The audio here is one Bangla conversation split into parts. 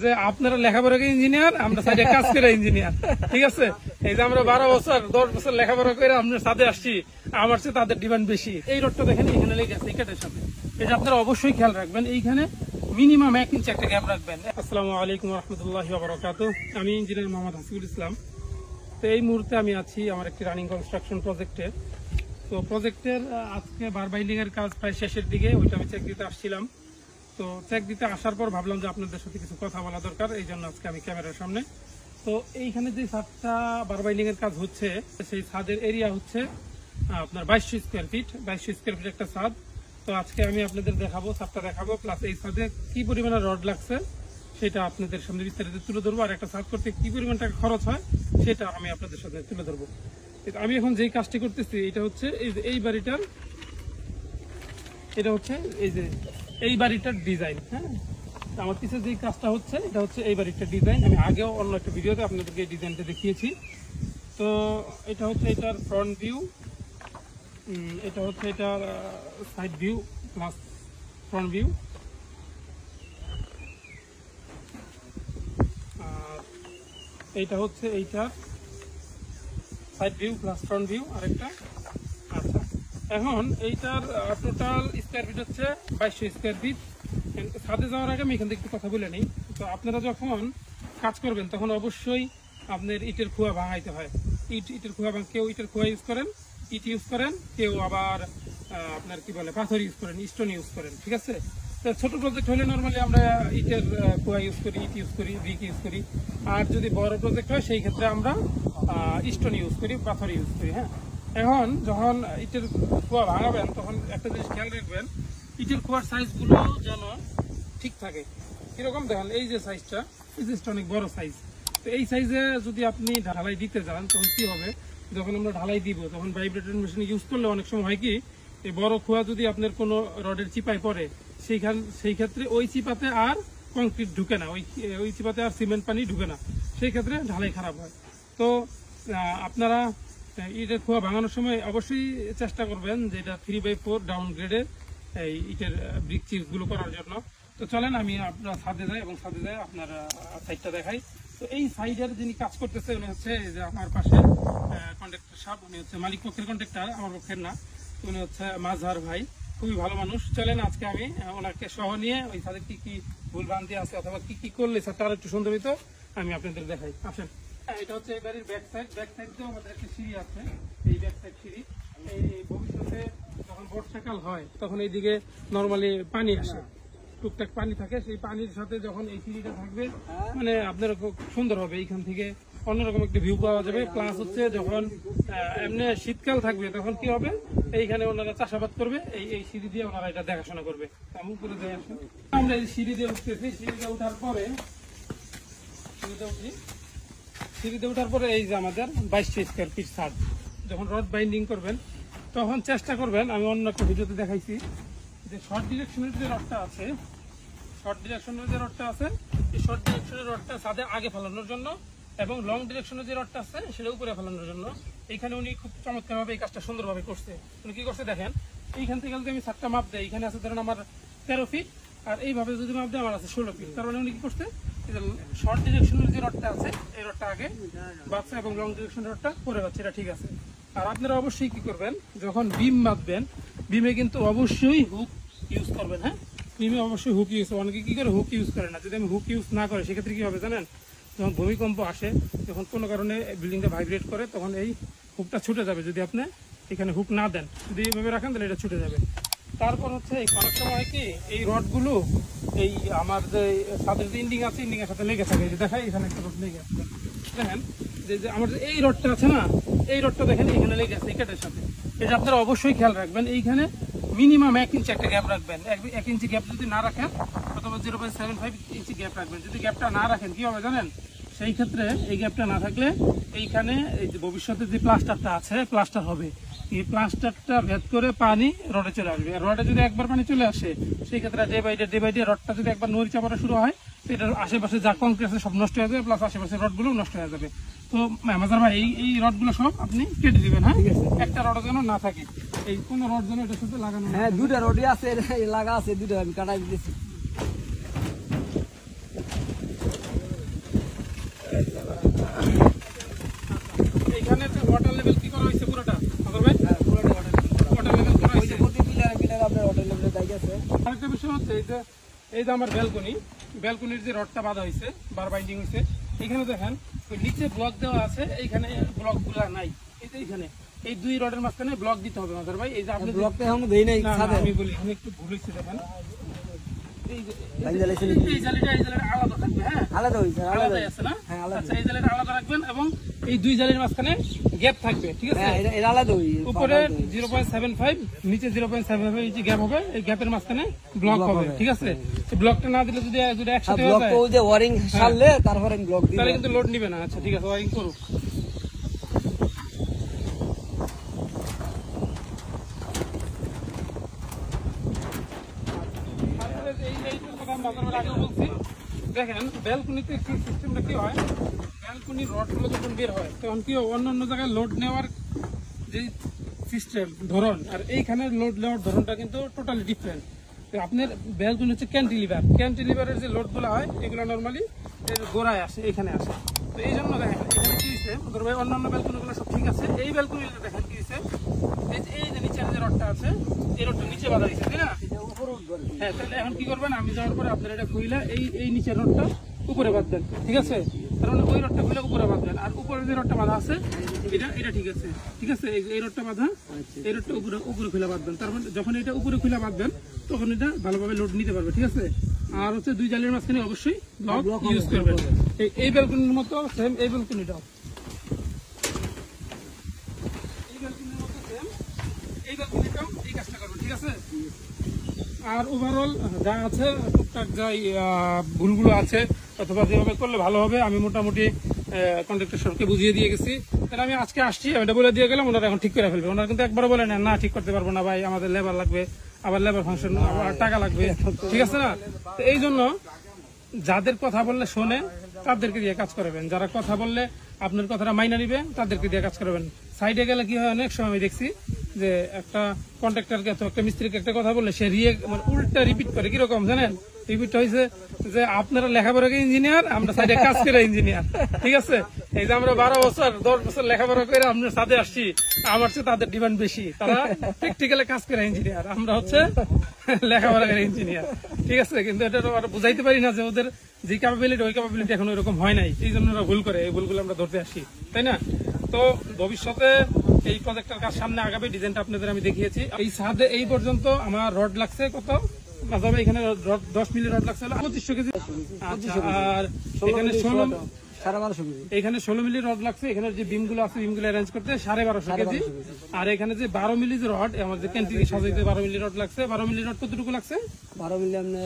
যে আপনারা লেখাপড়া করে ইঞ্জিনিয়ার, আমরা সাইডে কাজ করে ইঞ্জিনিয়ার। ঠিক আছে, এই যে আমরা 12 বছর 10 বছর লেখাপড়া করে আপনার সাথে আসছি, আমার চেয়ে তাদের ডিমান্ড বেশি। এই রডটা দেখেন এখানে লেগে আছে, এই কাঠের সাথে। এটা আপনারা অবশ্যই খেয়াল রাখবেন, এইখানে মিনিমাম 1 ইঞ্চি একটা গ্যাপ রাখবেন। আসসালামু আলাইকুম রহমতুল্লাহি ওয়া বারাকাতুহু। আমি ইঞ্জিনিয়ার মোহাম্মদ হাসিবুল ইসলাম। তো এই মুহূর্তে আমি আছি আমার একটি রানিং কনস্ট্রাকশন প্রজেক্টে। তো প্রজেক্টের আজকে বার বাইন্ডিং এর কাজ প্রায় শেষের দিকে, ওইটা আমি চেক দিতে আসছিলাম। তো চেক দিতে আসার পর ভাবলাম যে আপনাদের সাথে কিছু কথা বলা দরকার, এই জন্য আজকে আমি ক্যামেরার সামনে। তো এইখানে যে ছাদটা বার বাইন্ডিং এর কাজ হচ্ছে, সেই ছাদের এরিয়া হচ্ছে আপনার 2200 স্কোয়ার ফিট। 2200 স্কোয়ার ফিট একটা ছাদ। তো আজকে আমি আপনাদের দেখাবো, ছাদটা দেখাবো, প্লাস এই ছাদে কি পরিমাণে রড লাগছে সেটা আপনাদের সামনে বিস্তারিত তুলে ধরবো। আর একটা ছাদ করতে কি পরিমাণ টাকা খরচ হয় সেটা আমি আপনাদের সাথে তুলে ধরবো। আমি এখন যেই কাজটি করতেছি এটা হচ্ছে এই বাড়িটার, এটা হচ্ছে এই বাড়িটার ডিজাইন। হ্যাঁ, আমার পিছনে যে কাজটা হচ্ছে এটা হচ্ছে এই বাড়িটার ডিজাইন। আমি আগেও অন্য একটা ভিডিওতে আপনাদেরকে এই ডিজাইনটা দেখিয়েছি। তো এটা হচ্ছে এটার ফ্রন্ট ভিউ, এটা হচ্ছে এটার side view plus front view. আর এইটা হচ্ছে এইটার side view plus front view আরেকটা। আচ্ছা, এখন এইটার টোটাল স্কোয়ার ফিট হচ্ছে 2200 স্কোয়ার ফিট। ছাদে যাওয়ার আগে আমি এখান থেকে একটু কথা বলে নিই। তো আপনারা যখন কাজ করবেন তখন অবশ্যই আপনার ইটের খোয়া ভাঙাইতে হয়। ইটের খোয়া কেউ ইটের খোয়া ইউজ করেন, ইট ইউজ করেন, কেউ আবার আপনার কি বলে পাথর ইউজ করেন, স্টোন ইউজ করেন। ঠিক আছে, তো ছোট প্রজেক্ট হলে নর্মালি আমরা ইটের খোয়া ইউজ করি, ইট ইউজ করি, ব্রিক ইউজ করি। আর যদি বড় প্রজেক্ট হয় সেই ক্ষেত্রে আমরা স্টোন ইউজ করি, পাথর ইউজ করি। হ্যাঁ, এখন যখন ইটের খোয়া ভাঙাবেন তখন একটা জিনিস খেয়াল রাখবেন, ইটের খোয়ার সাইজগুলো যেন ঠিক থাকে। কিরকম দেখেন, এই যে সাইজটা, এই জিনিসটা অনেক বড় সাইজ। তো এই সাইজে যদি আপনি ঢালাই দিতে যান তখন কি হবে, যখন আমরা ঢালাই দিব তখন ভাইব্রেটর মেশিন ইউজ করলে অনেক সময় হয় কি, এই বড় খোয়া যদি আপনার কোনো রডের চিপায় পড়ে সেই ক্ষেত্রে ওই চিপাতে আর কংক্রিট ঢুকে না, ওই চিপাতে আর সিমেন্ট পানি ঢুকে না, সেই ক্ষেত্রে ঢালাই খারাপ হয়। তো আপনারা ইটের খোয়া ভাঙানোর সময় অবশ্যই চেষ্টা করবেন যে এটা 3/4 ডাউন গ্রেডের এই ইটের ব্রিক চিপগুলো করার জন্য। তো চলেন আমি আপনার ছাদে যাই এবং ছাদে যাই আপনার সাইডটা দেখাই। তো এই সাইডের যিনি কাজ করতেছে উনি হচ্ছে যে আমার পাশে কন্ট্রাক্টর সাহেব, উনি হচ্ছে মালিক পক্ষের কন্ট্রাক্টর, আমার পক্ষের না। উনি হচ্ছে মাজহার ভাই, খুবই ভালো মানুষ। চলেন আজকে আমি ওনাকে সহ নিয়ে ওই ছাদে কি কি ভুল ভ্রান্তি আছে অথবা কি কি করলে ছাদটা আরো একটু সুন্দর হইতো আমি আপনাদের দেখাই। আসেন, এটা হচ্ছে এই বাড়ির ব্যাক সাইড। ব্যাক সাইড দিয়ে আমাদের একটা সিঁড়ি আছে, এই ব্যাক সাইড সিঁড়ি। এই ভবিষ্যতে যখন বর্ষাকাল হয় তখন এইদিকে নর্মালি পানি আসে, টুকটাক পানি থাকে, সেই পানির সাথে যখন এই সিঁড়িটা থাকবে মানে আপনার খুব সুন্দর হবে, এইখান থেকে অন্যরকম একটা ভিউ পাওয়া যাবে। প্লাস হচ্ছে যখন এমনি শীতকাল থাকবে তখন কি হবে, এইখানে ওনারা চাষাবাদ করবে, এই সিঁড়ি দিয়ে ওনারা এটা দেখাশোনা করবে। আমি উপরে দিয়ে আসি, আমরা এই সিঁড়ি দিয়ে উঠতেছি। সিঁড়িতে ওঠার পরে সিঁড়িতে ওঠার পরে এই যে আমাদের 2200 স্কোয়ার ফিট ছাদ। যখন রড বাইন্ডিং করবেন তখন চেষ্টা করবেন, আমি অন্য একটা ভিডিওতে দেখাইছি যে শর্ট ডিরেকশনের যে রডটা আছে, শর্ট ডিরেকশনের যে রডটা আছে, এই শর্ট ডিরেকশনের রডটা ছাদে আগে ফেলানোর জন্য এবং লং ডিরেকশনের যে রডটা আছে সেটা উপরে ফেলানোর জন্য। এইখানে উনি খুব চমৎকারভাবে এই কাজটা সুন্দরভাবে করছে। উনি কি করছে দেখেন, এইখান থেকে যদি আমি ছাদটা মাপ দেয়, এখানে আছে ধরেন আমার 13 ফিট, আর এইভাবে যদি মাপ দেয় আমার আছে 16 ফিট। তার মানে উনি কি করছে, শর্ট ডিরেকশনের যে রডটা আছে এই রডটা আগে বাঁচছে এবং লং ডিরেকশনের রডটা পরে বাঁচছে, এটা ঠিক আছে। আর আপনারা অবশ্যই কি করবেন, যখন বিম বাঁধবেন বিমে কিন্তু অবশ্যই হুক ইউজ করবেন। হ্যাঁ, বিমে অবশ্যই হুক ইউজ, অনেকে কি করে হুক ইউজ করে না। যদি আমি হুক ইউজ না করে সেক্ষেত্রে কি হবে জানেন, যখন ভূমিকম্প আসে, যখন কোনো কারণে বিল্ডিংটা ভাইব্রেট করে তখন এই হুকটা ছুটে যাবে। যদি আপনি এখানে হুক না দেন, যদি এইভাবে রাখেন তাহলে এটা ছুটে যাবে। তারপর হচ্ছে এই অনেক সময় কি এই রডগুলো এই আমার যে ছাদের যে ইন্ডিং আছে, ইন্ডিং এর সাথে লেগে থাকে। দেখাই এখানে একটা রড লেগে আছে, দেখেন যে আমার যে এই রডটা আছে না, এই রডটা দেখেন এখানে লেগে আছে এই কাঠের সাথে। এটা আপনারা অবশ্যই খেয়াল রাখবেন, এইখানে মিনিমাম 1 ইঞ্চি একটা গ্যাপ রাখবেন। 1 ইঞ্চি গ্যাপ যদি না রাখেন অথবা 0.75 ইঞ্চি গ্যাপ রাখবেন। যদি গ্যাপটা না রাখেন কি হবে জানেন, সেই ক্ষেত্রে এই গ্যাপটা না থাকলে এইখানে এই যে ভবিষ্যতে যে প্লাস্টারটা আছে প্লাস্টার হবে, এই প্লাস্টারটা ভেদ করে পানি রডে চলে আসবে। আর রডে যদি একবার পানি চলে আসে সেই ক্ষেত্রে ডে বাই ডে রডটা যদি একবার নড়ি চাপাটা শুরু হয়, এটার আশেপাশে যা কংক্রিট আছে সব নষ্ট হয়ে যাবে, প্লাস আশেপাশে রডগুলো নষ্ট হয়ে যাবে। তো মাজার ভাই এই রডগুলো সব আপনি কেটে দিবেন। হ্যাঁ, একটা রড যেন না থাকে, এই কোন রড যেন এটার সাথে লাগানো। হ্যাঁ, দুটা রডই আছে, লাগা আছে, দুটা আমি কাটাই দিতেছি। এইখানে ওয়াটার লেভেল কি করা হয়েছে পুরোটা ভাই? ওয়াটার লেভেল করা হয়েছে। আরেকটা বিষয় হচ্ছে এই যে আমার ব্যালকনির যে রডটা বাঁধা হয়েছে বার বাইন্ডিং হয়েছে, এখানে দেখেন ওই নিচে ব্লক দেওয়া আছে, এইখানে ব্লক গুলা নাই। এই যে এইখানে এই দুই রডের মাঝখানে ব্লক দিতে হবে মাদার ভাই। এই যে আপনি ব্লকটা এখন দেই নাই, আমি বলি আমি একটু ভুল হয়েছে দেখেন। এই জালিটা আলাদা থাকবে, হ্যাঁ আলাদা আছে না? আচ্ছা, এই জালিটা আলাদা রাখবেন এবং এই দুই জালির মাঝখানে গ্যাপ থাকবে, ঠিক আছে? উপরে 0.75, নিচে 0.75 ইঞ্চি গ্যাপ হবে। এই গ্যাপের মাঝখানে ব্লক হবে, ঠিক আছে? ব্লকটা না দিলে যদি একসাথে হয়ে যায় তাহলে কিন্তু লোড নিবে না। আচ্ছা ঠিক আছে, ওয়ারিং করুক। দেখেন ব্যালকনিতে কি সিস্টেমটা কি হয়, ব্যালকনির রডগুলো যখন বের হয় তখন কি অন্যান্য জায়গায় লোড নেওয়ার যে সিস্টেম ধরন আর এইখানে লোড নেওয়ার ধরনটা কিন্তু টোটালি ডিফারেন্ট। আপনার ব্যালকনি হচ্ছে ক্যান্টিলিভারের যে লোডগুলো হয় এগুলো নর্মালি গোড়ায় আসে, এখানে আসে। তো এই জন্য দেখেন এখানে কি হচ্ছে, অন্যান্য ব্যালকনিগুলো সব ঠিক আছে, এই ব্যালকনিটা দেখেন কি হচ্ছে, এই যে নিচের যে রডটা আছে এই রডটা নিচে বাঁধা হয়েছে, তাই না? হ্যাঁ, তাহলে এখন কি করবেন, আমি যাওয়ার পরে আপনার এটা খুইলা এই নিচের রডটা উপরে বাঁধবেন, ঠিক আছে? তার মানে ওই রডটা খুলে উপরে বাঁধবেন, আর উপরে যে রডটা বাঁধা আছে এটা ঠিক আছে, ঠিক আছে? এই রডটা বাঁধা, এই রডটা উপরে খুলে বাঁধবেন। তার মানে যখন এটা উপরে খুলে বাঁধবেন তখন এটা ভালোভাবে লোড নিতে পারবে, ঠিক আছে? আর হচ্ছে দুই জালের মাঝখানে অবশ্যই ব্লক ইউজ করবেন। এই ব্যালকনির মতো সেম এই ব্যালকনিটাও এই কাজটা করবেন, ঠিক আছে? আর ওভারঅল যা আছে টুকটাক যা ভুলগুলো আছে অথবা যেভাবে করলে ভালো হবে আমি মোটামুটি কন্ট্রাক্টর সবকে বুঝিয়ে দিয়ে গেছি। তাহলে আমি আজকে আসছি, আমি এটা বলে দিয়ে গেলাম, ওনারা এখন ঠিক করে ফেলবে। ওনারা কিন্তু একবার বলে না ঠিক করতে পারবো না ভাই, আমাদের লেবার লাগবে, আবার লেবার ফাংশন আবার টাকা লাগবে, ঠিক আছে না? তো এই জন্য যাদের কথা বললে শোনে তাদেরকে দিয়ে কাজ করাবেন, যারা কথা বললে আপনার কথাটা মাইনা নিবে তাদেরকে দিয়ে কাজ করাবেন। সাইডে গেলে কি হয়, অনেক সময় আমি দেখছি যে একটা কন্ট্রাক্টরকে অথবা একটা মিস্ত্রিকে একটা কথা বললে সে উল্টা রিপিট করে। কিরকম জানেন? রিপিট হয়েছে যে আপনারা লেখাপড়া ইঞ্জিনিয়ার, আমরা সাইডে কাজ করে ইঞ্জিনিয়ার, ঠিক আছে? এই যে আমরা 12 বছর 10 বছর লেখাপড়া করে আপনার সাথে আসছি, আমার চেয়ে তাদের ডিমান্ড বেশি, তারা প্র্যাকটিক্যালে কাজ করে ইঞ্জিনিয়ার, আমরা হচ্ছে লেখাপড়া করে ইঞ্জিনিয়ার, ঠিক আছে? কিন্তু এটা বুঝাইতে পারি না যে ওদের যে ক্যাপাবিলিটি ওই ক্যাপাবিলিটি এখন এরকম হয় নাই, এই জন্য ওরা ভুল করে, এই ভুলগুলো আমরা ধরতে আসি, তাই না? তো ভবিষ্যতে এই প্রজেক্টের কাজ সামনে আগাবে, ডিজাইনটা আপনাদের আমি দেখিয়েছি। এই ছাদে এই পর্যন্ত আমার রড লাগছে কত, এখানে 10 মিলি রড লাগছে 2500 কেজি, আর এখানে 16 মিলি রড লাগছে। এখানে যে বিমগুলো আছে বিমগুলো অ্যারেঞ্জ করতে 1250 কেজি, আর এখানে যে 12 মিলি যে রড আমাদের ক্যান্টিন সাজাইতে 12 মিলি রড লাগছে। 12 মিলি রড কতটুকু লাগছে? 12 মিলি আপনার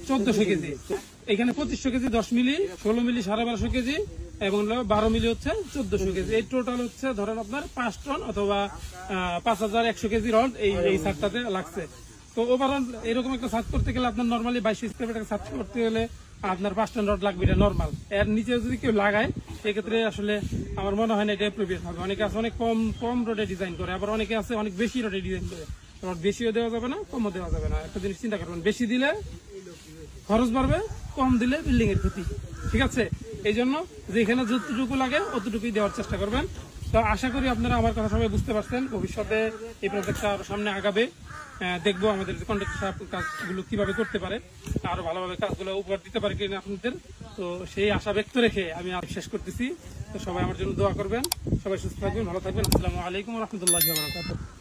1400 কেজি। এখানে 2500 কেজি 10 মিলি, 16 মিলি 1250 কেজি এবং 12 মিলি হচ্ছে 1400 কেজি। এই টোটাল হচ্ছে ধরেন আপনার 5 টন অথবা 5100 কেজি রড এই ছাদটাতে লাগছে। তো ওভারঅল এরকম একটা ছাদ করতে গেলে আপনার নর্মালি 22 স্কয়ার ফিট ছাদ করতে গেলে আপনার 5 টন রড লাগবে, এটা নর্মাল। এর নিচে যদি কেউ লাগায় সেক্ষেত্রে আসলে আমার মনে হয় না এটা অ্যাপ্রোপ্রিয়েট হবে। অনেকে আছে অনেক কম রডে ডিজাইন করে, আবার অনেকে আছে অনেক বেশি রডে ডিজাইন করে। রড বেশিও দেওয়া যাবে না, কমও দেওয়া যাবে না। একটা জিনিস চিন্তা করবেন, বেশি দিলে খরচ বাড়বে, কম দিলে বিল্ডিং এর ক্ষতি, ঠিক আছে? এই জন্য যেখানে যতটুকু লাগে অতটুকুই দেওয়ার চেষ্টা করবেন। তো আশা করি আপনারা আমার কথা সবাই বুঝতে পারছেন। ভবিষ্যতে এই প্রজেক্টটা আরো সামনে আগাবে, দেখবো আমাদের কন্ট্রাক্টর কাজগুলো কিভাবে করতে পারে, আরো ভালোভাবে কাজগুলো উপহার দিতে পারে কিনা আপনাদের। তো সেই আশা ব্যক্ত রেখে আমি শেষ করতেছি। তো সবাই আমার জন্য দোয়া করবেন, সবাই সুস্থ থাকবেন, ভালো থাকবেন। আসসালামু আলাইকুম ওয়া রাহমাতুল্লাহি ওয়া বারাকাতুহু।